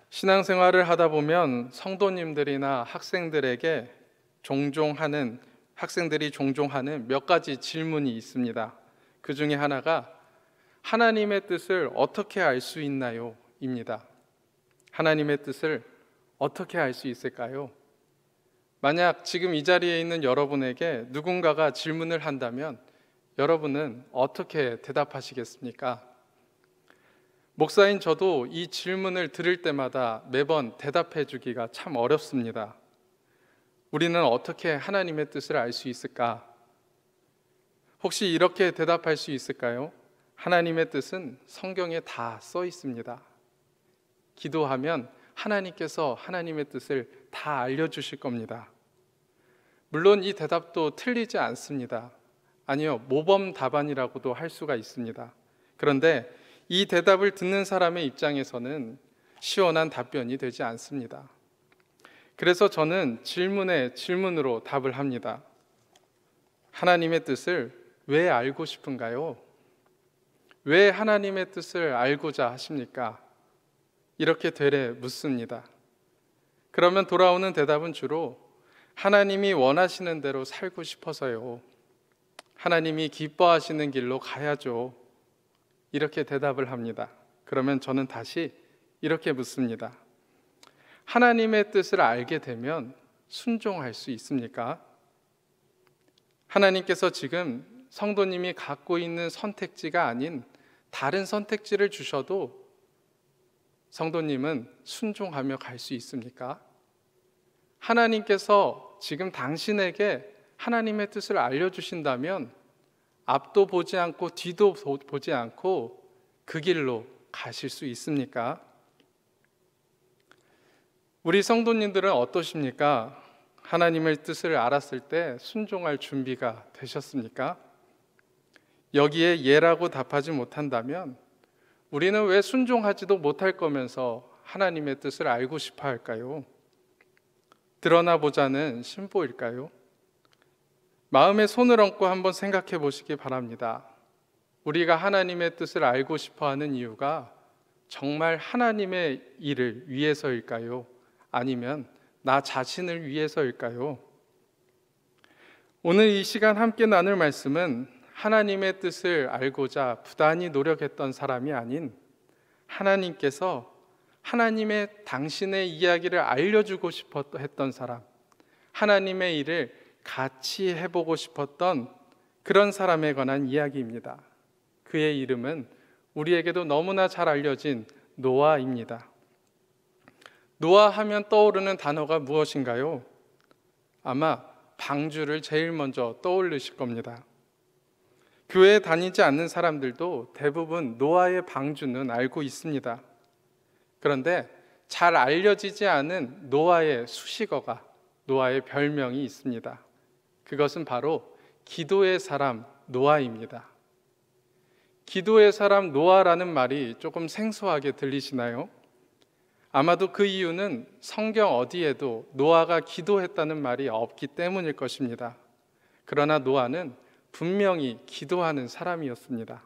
신앙생활을 하다 보면 성도님들이나 학생들이 종종 하는 몇 가지 질문이 있습니다. 그 중에 하나가 하나님의 뜻을 어떻게 알 수 있나요? 입니다. 하나님의 뜻을 어떻게 알 수 있을까요? 만약 지금 이 자리에 있는 여러분에게 누군가가 질문을 한다면 여러분은 어떻게 대답하시겠습니까? 목사인 저도 이 질문을 들을 때마다 매번 대답해 주기가 참 어렵습니다. 우리는 어떻게 하나님의 뜻을 알 수 있을까? 혹시 이렇게 대답할 수 있을까요? 하나님의 뜻은 성경에 다 써 있습니다. 기도하면 하나님께서 하나님의 뜻을 다 알려주실 겁니다. 물론 이 대답도 틀리지 않습니다. 아니요, 모범 답안이라고도 할 수가 있습니다. 그런데 이 대답을 듣는 사람의 입장에서는 시원한 답변이 되지 않습니다. 그래서 저는 질문에 질문으로 답을 합니다. 하나님의 뜻을 왜 알고 싶은가요? 왜 하나님의 뜻을 알고자 하십니까? 이렇게 되레 묻습니다. 그러면 돌아오는 대답은 주로 하나님이 원하시는 대로 살고 싶어서요. 하나님이 기뻐하시는 길로 가야죠. 이렇게 대답을 합니다. 그러면 저는 다시 이렇게 묻습니다. 하나님의 뜻을 알게 되면 순종할 수 있습니까? 하나님께서 지금 성도님이 갖고 있는 선택지가 아닌 다른 선택지를 주셔도 성도님은 순종하며 갈 수 있습니까? 하나님께서 지금 당신에게 하나님의 뜻을 알려주신다면 앞도 보지 않고 뒤도 보지 않고 그 길로 가실 수 있습니까? 우리 성도님들은 어떠십니까? 하나님의 뜻을 알았을 때 순종할 준비가 되셨습니까? 여기에 예라고 답하지 못한다면 우리는 왜 순종하지도 못할 거면서 하나님의 뜻을 알고 싶어 할까요? 드러나 보자는 심보일까요? 마음에 손을 얹고 한번 생각해 보시기 바랍니다. 우리가 하나님의 뜻을 알고 싶어 하는 이유가 정말 하나님의 일을 위해서일까요? 아니면 나 자신을 위해서일까요? 오늘 이 시간 함께 나눌 말씀은 하나님의 뜻을 알고자 부단히 노력했던 사람이 아닌 하나님께서 하나님의 당신의 이야기를 알려주고 싶어 했던 사람, 하나님의 일을 같이 해보고 싶었던 그런 사람에 관한 이야기입니다. 그의 이름은 우리에게도 너무나 잘 알려진 노아입니다. 노아 하면 떠오르는 단어가 무엇인가요? 아마 방주를 제일 먼저 떠올리실 겁니다. 교회에 다니지 않는 사람들도 대부분 노아의 방주는 알고 있습니다. 그런데 잘 알려지지 않은 노아의 수식어가, 노아의 별명이 있습니다. 그것은 바로 기도의 사람 노아입니다. 기도의 사람 노아라는 말이 조금 생소하게 들리시나요? 아마도 그 이유는 성경 어디에도 노아가 기도했다는 말이 없기 때문일 것입니다. 그러나 노아는 분명히 기도하는 사람이었습니다.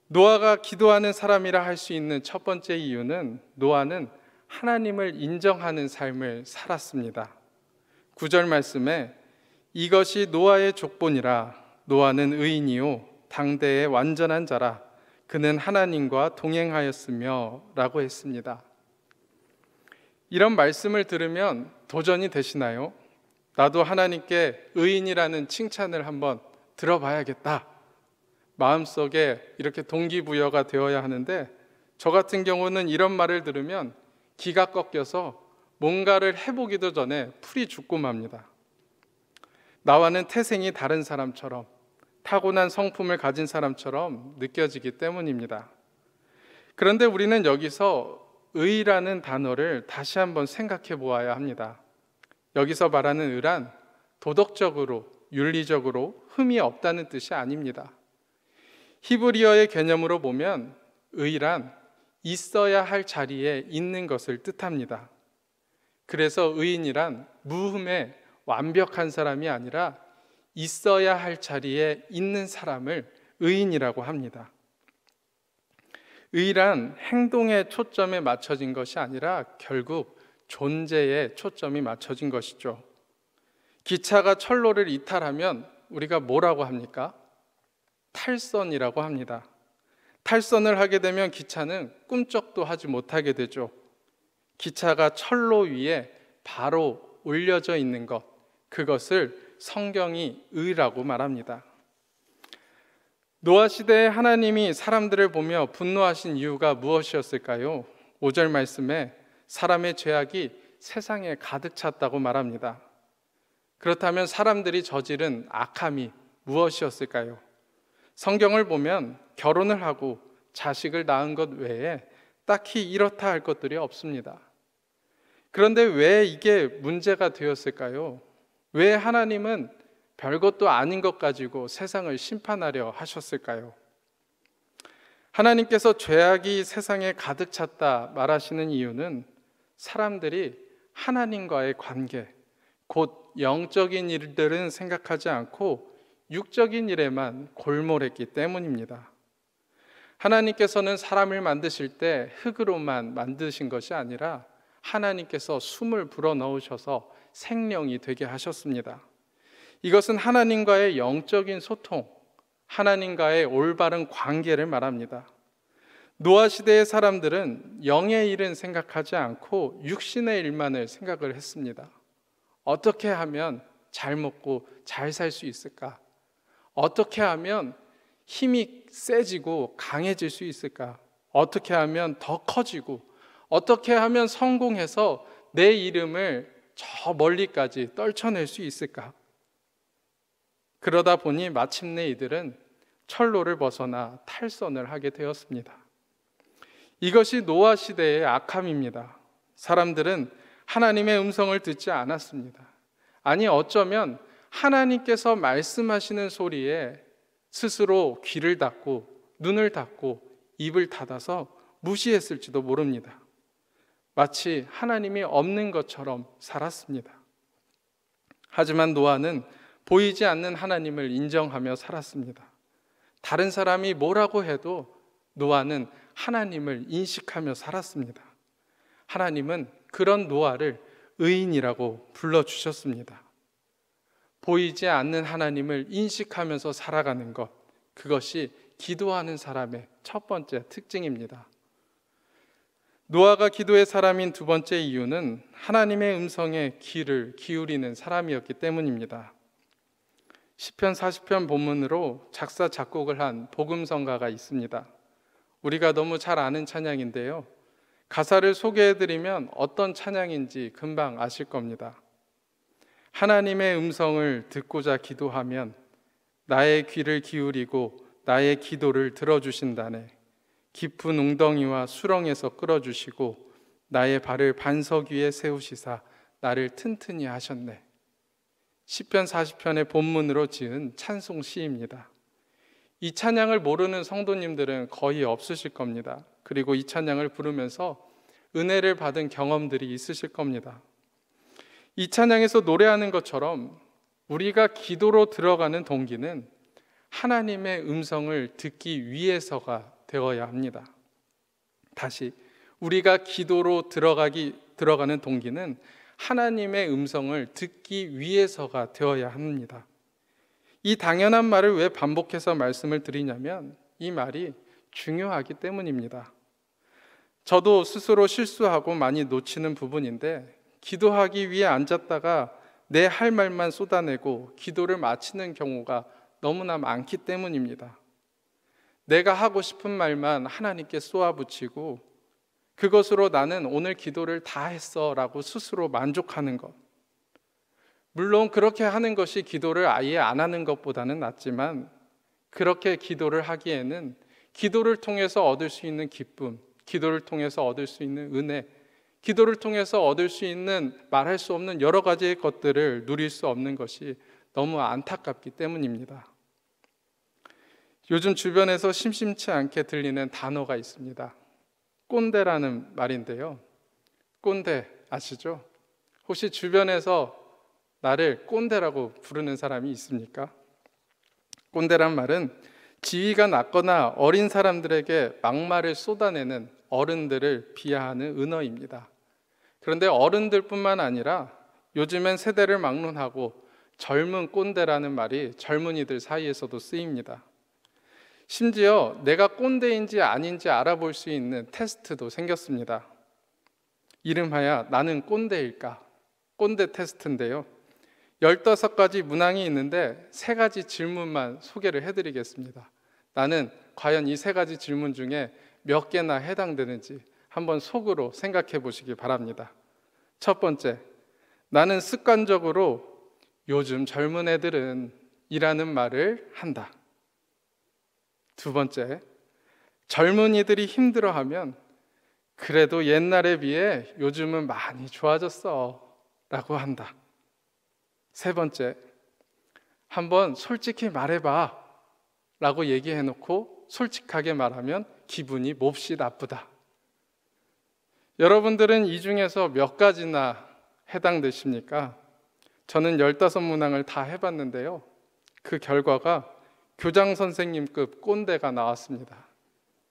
노아가 기도하는 사람이라 할 수 있는 첫 번째 이유는 노아는 하나님을 인정하는 삶을 살았습니다. 9절 말씀에 이것이 노아의 족본이라 노아는 의인이요 당대의 완전한 자라 그는 하나님과 동행하였으며 라고 했습니다. 이런 말씀을 들으면 도전이 되시나요? 나도 하나님께 의인이라는 칭찬을 한번 들어봐야겠다. 마음속에 이렇게 동기부여가 되어야 하는데 저 같은 경우는 이런 말을 들으면 기가 꺾여서 뭔가를 해보기도 전에 풀이 죽고 맙니다. 나와는 태생이 다른 사람처럼 타고난 성품을 가진 사람처럼 느껴지기 때문입니다. 그런데 우리는 여기서 의라는 단어를 다시 한번 생각해 보아야 합니다. 여기서 말하는 의란 도덕적으로, 윤리적으로 흠이 없다는 뜻이 아닙니다. 히브리어의 개념으로 보면 의란 있어야 할 자리에 있는 것을 뜻합니다. 그래서 의인이란 무흠의 완벽한 사람이 아니라 있어야 할 자리에 있는 사람을 의인이라고 합니다. 의란 행동에 초점에 맞춰진 것이 아니라 결국 존재에 초점이 맞춰진 것이죠. 기차가 철로를 이탈하면 우리가 뭐라고 합니까? 탈선이라고 합니다. 탈선을 하게 되면 기차는 꿈쩍도 하지 못하게 되죠. 기차가 철로 위에 바로 올려져 있는 것, 그것을 성경이 의라고 말합니다. 노아 시대에 하나님이 사람들을 보며 분노하신 이유가 무엇이었을까요? 5절 말씀에 사람의 죄악이 세상에 가득 찼다고 말합니다. 그렇다면 사람들이 저지른 악함이 무엇이었을까요? 성경을 보면 결혼을 하고 자식을 낳은 것 외에 딱히 이렇다 할 것들이 없습니다. 그런데 왜 이게 문제가 되었을까요? 왜 하나님은 별것도 아닌 것 가지고 세상을 심판하려 하셨을까요? 하나님께서 죄악이 세상에 가득 찼다 말하시는 이유는 사람들이 하나님과의 관계, 곧 영적인 일들은 생각하지 않고 육적인 일에만 골몰했기 때문입니다. 하나님께서는 사람을 만드실 때 흙으로만 만드신 것이 아니라 하나님께서 숨을 불어넣으셔서 생명이 되게 하셨습니다. 이것은 하나님과의 영적인 소통, 하나님과의 올바른 관계를 말합니다. 노아 시대의 사람들은 영의 일은 생각하지 않고 육신의 일만을 생각을 했습니다. 어떻게 하면 잘 먹고 잘 살 수 있을까? 어떻게 하면 힘이 세지고 강해질 수 있을까? 어떻게 하면 더 커지고 어떻게 하면 성공해서 내 이름을 저 멀리까지 떨쳐낼 수 있을까? 그러다 보니 마침내 이들은 철로를 벗어나 탈선을 하게 되었습니다. 이것이 노아 시대의 악함입니다. 사람들은 하나님의 음성을 듣지 않았습니다. 아니, 어쩌면 하나님께서 말씀하시는 소리에 스스로 귀를 닫고 눈을 닫고 입을 닫아서 무시했을지도 모릅니다. 마치 하나님이 없는 것처럼 살았습니다. 하지만 노아는 보이지 않는 하나님을 인정하며 살았습니다. 다른 사람이 뭐라고 해도 노아는 하나님을 인식하며 살았습니다. 하나님은 그런 노아를 의인이라고 불러주셨습니다. 보이지 않는 하나님을 인식하면서 살아가는 것, 그것이 기도하는 사람의 첫 번째 특징입니다. 노아가 기도의 사람인 두 번째 이유는 하나님의 음성에 귀를 기울이는 사람이었기 때문입니다. 시편 40편 본문으로 작사 작곡을 한 복음성가가 있습니다. 우리가 너무 잘 아는 찬양인데요, 가사를 소개해드리면 어떤 찬양인지 금방 아실 겁니다. 하나님의 음성을 듣고자 기도하면 나의 귀를 기울이고 나의 기도를 들어주신다네. 깊은 웅덩이와 수렁에서 끌어주시고 나의 발을 반석 위에 세우시사 나를 튼튼히 하셨네. 시편 40편의 본문으로 지은 찬송 시입니다. 이 찬양을 모르는 성도님들은 거의 없으실 겁니다. 그리고 이 찬양을 부르면서 은혜를 받은 경험들이 있으실 겁니다. 이 찬양에서 노래하는 것처럼 우리가 기도로 들어가는 동기는 하나님의 음성을 듣기 위해서가 되어야 합니다. 다시, 우리가 기도로 들어가는 동기는 하나님의 음성을 듣기 위해서가 되어야 합니다. 이 당연한 말을 왜 반복해서 말씀을 드리냐면 이 말이 중요하기 때문입니다. 저도 스스로 실수하고 많이 놓치는 부분인데, 기도하기 위해 앉았다가 내 할 말만 쏟아내고 기도를 마치는 경우가 너무나 많기 때문입니다. 내가 하고 싶은 말만 하나님께 쏘아붙이고 그것으로 나는 오늘 기도를 다 했어 라고 스스로 만족하는 것, 물론 그렇게 하는 것이 기도를 아예 안 하는 것보다는 낫지만, 그렇게 기도를 하기에는 기도를 통해서 얻을 수 있는 기쁨, 기도를 통해서 얻을 수 있는 은혜, 기도를 통해서 얻을 수 있는 말할 수 없는 여러 가지의 것들을 누릴 수 없는 것이 너무 안타깝기 때문입니다. 요즘 주변에서 심심치 않게 들리는 단어가 있습니다. 꼰대라는 말인데요. 꼰대 아시죠? 혹시 주변에서 나를 꼰대라고 부르는 사람이 있습니까? 꼰대란 말은 지위가 낮거나 어린 사람들에게 막말을 쏟아내는 어른들을 비하하는 은어입니다. 그런데 어른들뿐만 아니라 요즘엔 세대를 막론하고 젊은 꼰대라는 말이 젊은이들 사이에서도 쓰입니다. 심지어 내가 꼰대인지 아닌지 알아볼 수 있는 테스트도 생겼습니다. 이름하여 나는 꼰대일까? 꼰대 테스트인데요. 15가지 문항이 있는데 3가지 질문만 소개를 해드리겠습니다. 나는 과연 이 3가지 질문 중에 몇 개나 해당되는지 한번 속으로 생각해 보시기 바랍니다. 첫 번째, 나는 습관적으로 요즘 젊은 애들은 이라는 말을 한다. 두 번째, 젊은이들이 힘들어하면 그래도 옛날에 비해 요즘은 많이 좋아졌어 라고 한다. 세 번째, 한번 솔직히 말해봐 라고 얘기해놓고 솔직하게 말하면 기분이 몹시 나쁘다. 여러분들은 이 중에서 몇 가지나 해당되십니까? 저는 15문항을 다 해봤는데요. 그 결과가 교장 선생님급 꼰대가 나왔습니다.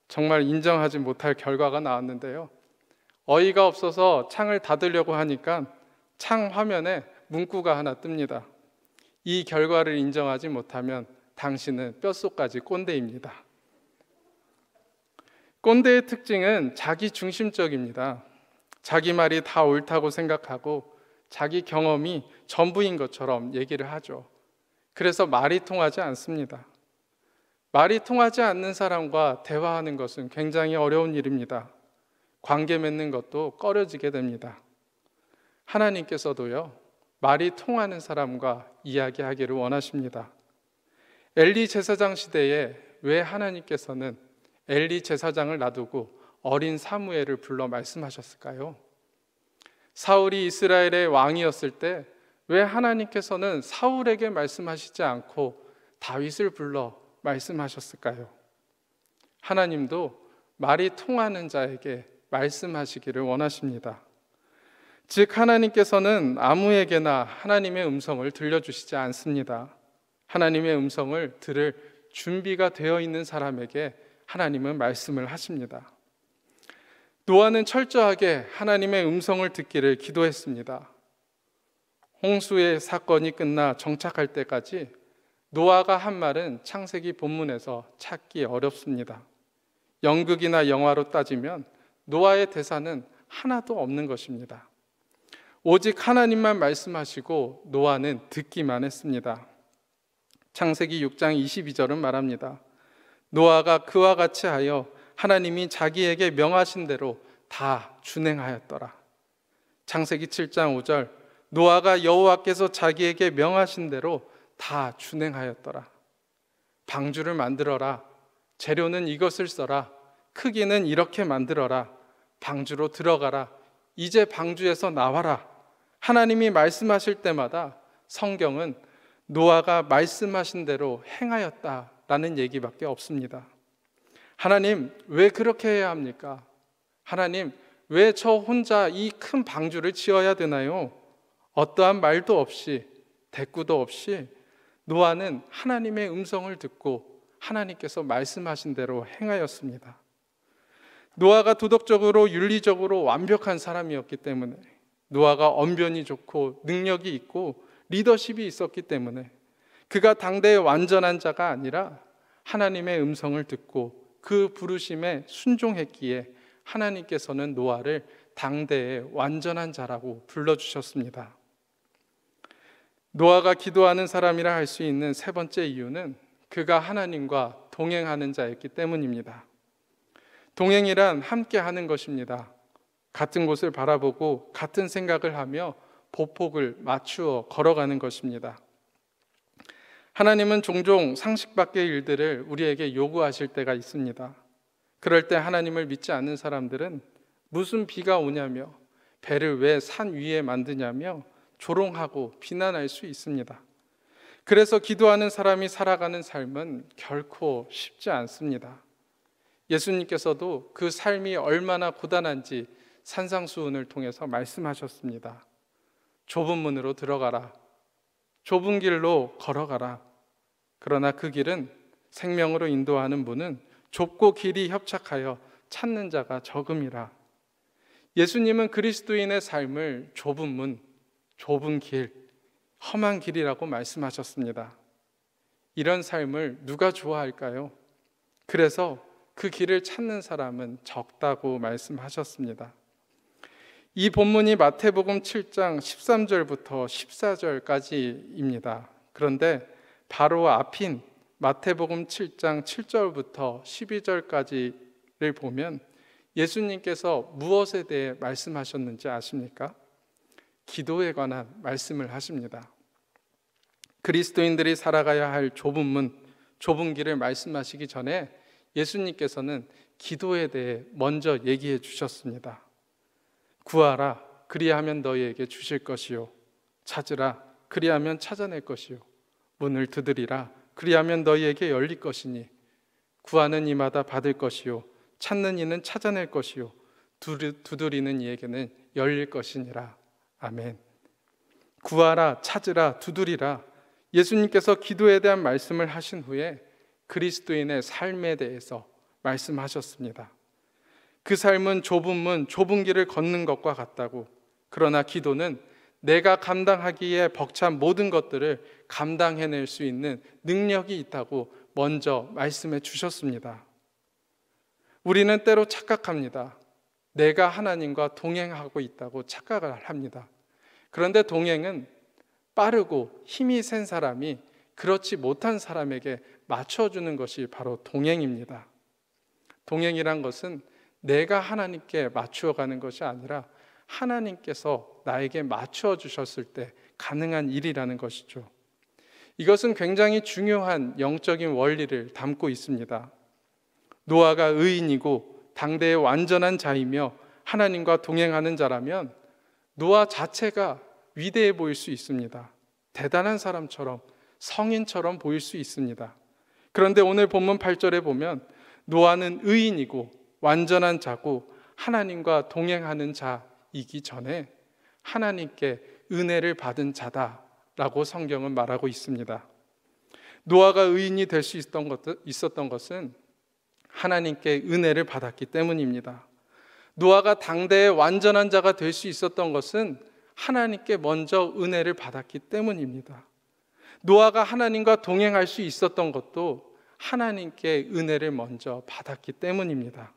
정말 인정하지 못할 결과가 나왔는데요. 어이가 없어서 창을 닫으려고 하니까 창 화면에 문구가 하나 뜹니다. 이 결과를 인정하지 못하면 당신은 뼛속까지 꼰대입니다. 꼰대의 특징은 자기 중심적입니다. 자기 말이 다 옳다고 생각하고 자기 경험이 전부인 것처럼 얘기를 하죠. 그래서 말이 통하지 않습니다. 말이 통하지 않는 사람과 대화하는 것은 굉장히 어려운 일입니다. 관계 맺는 것도 꺼려지게 됩니다. 하나님께서도요, 말이 통하는 사람과 이야기하기를 원하십니다. 엘리 제사장 시대에 왜 하나님께서는 엘리 제사장을 놔두고 어린 사무엘을 불러 말씀하셨을까요? 사울이 이스라엘의 왕이었을 때 왜 하나님께서는 사울에게 말씀하시지 않고 다윗을 불러 말씀하셨을까요? 하나님도 말이 통하는 자에게 말씀하시기를 원하십니다. 즉 하나님께서는 아무에게나 하나님의 음성을 들려주시지 않습니다. 하나님의 음성을 들을 준비가 되어 있는 사람에게 하나님은 말씀을 하십니다. 노아는 철저하게 하나님의 음성을 듣기를 기도했습니다. 홍수의 사건이 끝나 정착할 때까지 노아가 한 말은 창세기 본문에서 찾기 어렵습니다. 연극이나 영화로 따지면 노아의 대사는 하나도 없는 것입니다. 오직 하나님만 말씀하시고 노아는 듣기만 했습니다. 창세기 6장 22절은 말합니다. 노아가 그와 같이 하여 하나님이 자기에게 명하신 대로 다 준행하였더라. 창세기 7장 5절, 노아가 여호와께서 자기에게 명하신 대로 다 준행하였더라. 방주를 만들어라. 재료는 이것을 써라. 크기는 이렇게 만들어라. 방주로 들어가라. 이제 방주에서 나와라. 하나님이 말씀하실 때마다 성경은 노아가 말씀하신 대로 행하였다라는 얘기밖에 없습니다. 하나님, 왜 그렇게 해야 합니까? 하나님, 왜 저 혼자 이 큰 방주를 지어야 되나요? 어떠한 말도 없이, 대꾸도 없이 노아는 하나님의 음성을 듣고 하나님께서 말씀하신 대로 행하였습니다. 노아가 도덕적으로 윤리적으로 완벽한 사람이었기 때문에, 노아가 언변이 좋고 능력이 있고 리더십이 있었기 때문에 그가 당대의 완전한 자가 아니라 하나님의 음성을 듣고 그 부르심에 순종했기에 하나님께서는 노아를 당대의 완전한 자라고 불러주셨습니다. 노아가 기도하는 사람이라 할 수 있는 세 번째 이유는 그가 하나님과 동행하는 자였기 때문입니다. 동행이란 함께 하는 것입니다. 같은 곳을 바라보고 같은 생각을 하며 보폭을 맞추어 걸어가는 것입니다. 하나님은 종종 상식 밖의 일들을 우리에게 요구하실 때가 있습니다. 그럴 때 하나님을 믿지 않는 사람들은 무슨 비가 오냐며 배를 왜 산 위에 만드냐며 조롱하고 비난할 수 있습니다. 그래서 기도하는 사람이 살아가는 삶은 결코 쉽지 않습니다. 예수님께서도 그 삶이 얼마나 고단한지 산상수훈을 통해서 말씀하셨습니다. 좁은 문으로 들어가라. 좁은 길로 걸어가라. 그러나 그 길은 생명으로 인도하는 문은 좁고 길이 협착하여 찾는 자가 적음이라. 예수님은 그리스도인의 삶을 좁은 문, 좁은 길, 험한 길이라고 말씀하셨습니다. 이런 삶을 누가 좋아할까요? 그래서 그 길을 찾는 사람은 적다고 말씀하셨습니다. 이 본문이 마태복음 7장 13절부터 14절까지입니다. 그런데 바로 앞인 마태복음 7장 7절부터 12절까지를 보면 예수님께서 무엇에 대해 말씀하셨는지 아십니까? 기도에 관한 말씀을 하십니다. 그리스도인들이 살아가야 할 좁은 문, 좁은 길을 말씀하시기 전에 예수님께서는 기도에 대해 먼저 얘기해 주셨습니다. 구하라, 그리하면 너희에게 주실 것이요. 찾으라, 그리하면 찾아낼 것이요. 문을 두드리라, 그리하면 너희에게 열릴 것이니 구하는 이마다 받을 것이요. 찾는 이는 찾아낼 것이요. 두드리는 이에게는 열릴 것이니라. 아멘. 구하라, 찾으라, 두드리라. 예수님께서 기도에 대한 말씀을 하신 후에 그리스도인의 삶에 대해서 말씀하셨습니다. 그 삶은 좁은 문, 좁은 길을 걷는 것과 같다고. 그러나 기도는 내가 감당하기에 벅찬 모든 것들을 감당해낼 수 있는 능력이 있다고 먼저 말씀해 주셨습니다. 우리는 때로 착각합니다. 내가 하나님과 동행하고 있다고 착각을 합니다. 그런데 동행은 빠르고 힘이 센 사람이 그렇지 못한 사람에게 맞춰주는 것이 바로 동행입니다. 동행이란 것은 내가 하나님께 맞추어 가는 것이 아니라 하나님께서 나에게 맞추어 주셨을 때 가능한 일이라는 것이죠. 이것은 굉장히 중요한 영적인 원리를 담고 있습니다. 노아가 의인이고 당대의 완전한 자이며 하나님과 동행하는 자라면 노아 자체가 위대해 보일 수 있습니다. 대단한 사람처럼, 성인처럼 보일 수 있습니다. 그런데 오늘 본문 8절에 보면 노아는 의인이고 완전한 자고 하나님과 동행하는 자이기 전에 하나님께 은혜를 받은 자다라고 성경은 말하고 있습니다. 노아가 의인이 될 수 있었던 것은 하나님께 은혜를 받았기 때문입니다. 노아가 당대의 완전한 자가 될 수 있었던 것은 하나님께 먼저 은혜를 받았기 때문입니다. 노아가 하나님과 동행할 수 있었던 것도 하나님께 은혜를 먼저 받았기 때문입니다.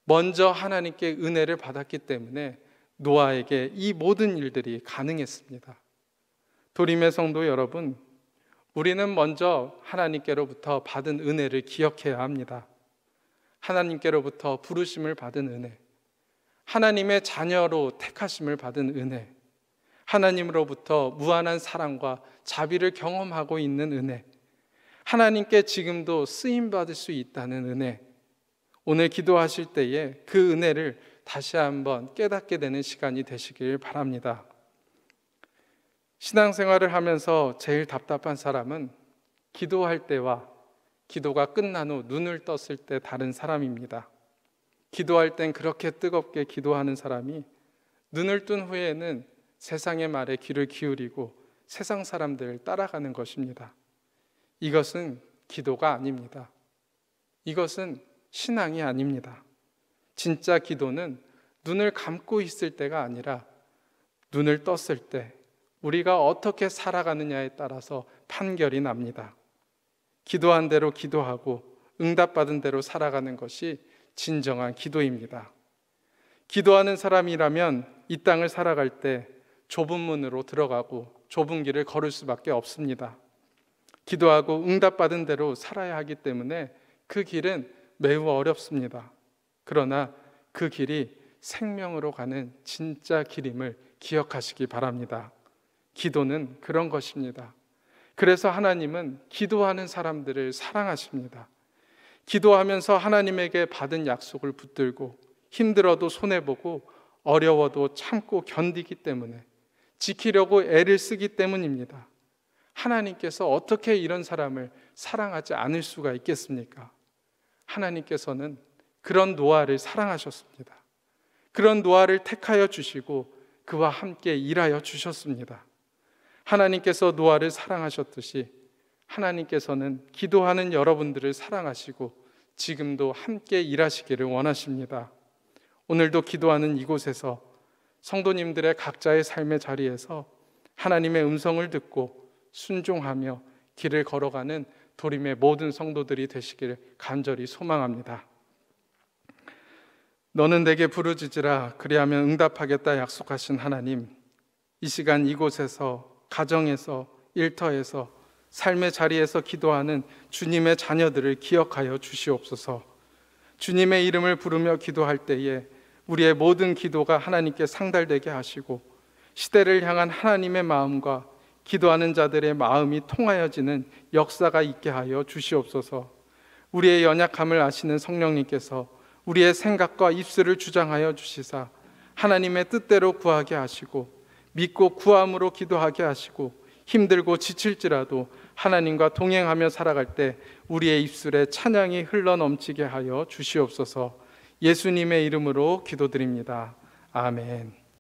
먼저 하나님께 은혜를 받았기 때문에 노아에게 이 모든 일들이 가능했습니다. 도림의 성도 여러분, 우리는 먼저 하나님께로부터 받은 은혜를 기억해야 합니다. 하나님께로부터 부르심을 받은 은혜, 하나님의 자녀로 택하심을 받은 은혜, 하나님으로부터 무한한 사랑과 자비를 경험하고 있는 은혜, 하나님께 지금도 쓰임받을 수 있다는 은혜, 오늘 기도하실 때에 그 은혜를 다시 한번 깨닫게 되는 시간이 되시길 바랍니다. 신앙생활을 하면서 제일 답답한 사람은 기도할 때와 기도가 끝난 후 눈을 떴을 때 다른 사람입니다. 기도할 땐 그렇게 뜨겁게 기도하는 사람이 눈을 뜬 후에는 세상의 말에 귀를 기울이고 세상 사람들을 따라가는 것입니다. 이것은 기도가 아닙니다. 이것은 신앙이 아닙니다. 진짜 기도는 눈을 감고 있을 때가 아니라 눈을 떴을 때 우리가 어떻게 살아가느냐에 따라서 판결이 납니다. 기도한 대로 기도하고 응답받은 대로 살아가는 것이 진정한 기도입니다. 기도하는 사람이라면 이 땅을 살아갈 때 좁은 문으로 들어가고 좁은 길을 걸을 수밖에 없습니다. 기도하고 응답받은 대로 살아야 하기 때문에 그 길은 매우 어렵습니다. 그러나 그 길이 생명으로 가는 진짜 길임을 기억하시기 바랍니다. 기도는 그런 것입니다. 그래서 하나님은 기도하는 사람들을 사랑하십니다. 기도하면서 하나님에게 받은 약속을 붙들고 힘들어도 손해보고 어려워도 참고 견디기 때문에 지키려고 애를 쓰기 때문입니다. 하나님께서 어떻게 이런 사람을 사랑하지 않을 수가 있겠습니까? 하나님께서는 그런 노아를 사랑하셨습니다. 그런 노아를 택하여 주시고 그와 함께 일하여 주셨습니다. 하나님께서 노아를 사랑하셨듯이 하나님께서는 기도하는 여러분들을 사랑하시고 지금도 함께 일하시기를 원하십니다. 오늘도 기도하는 이곳에서 성도님들의 각자의 삶의 자리에서 하나님의 음성을 듣고 순종하며 길을 걸어가는 도림의 모든 성도들이 되시길 간절히 소망합니다. 너는 내게 부르짖으라 그리하면 응답하겠다 약속하신 하나님, 이 시간 이곳에서, 가정에서, 일터에서, 삶의 자리에서 기도하는 주님의 자녀들을 기억하여 주시옵소서. 주님의 이름을 부르며 기도할 때에 우리의 모든 기도가 하나님께 상달되게 하시고 시대를 향한 하나님의 마음과 기도하는 자들의 마음이 통하여지는 역사가 있게 하여 주시옵소서. 우리의 연약함을 아시는 성령님께서 우리의 생각과 입술을 주장하여 주시사 하나님의 뜻대로 구하게 하시고 믿고 구함으로 기도하게 하시고 힘들고 지칠지라도 하나님과 동행하며 살아갈 때 우리의 입술에 찬양이 흘러넘치게 하여 주시옵소서. 예수님의 이름으로 기도드립니다. 아멘.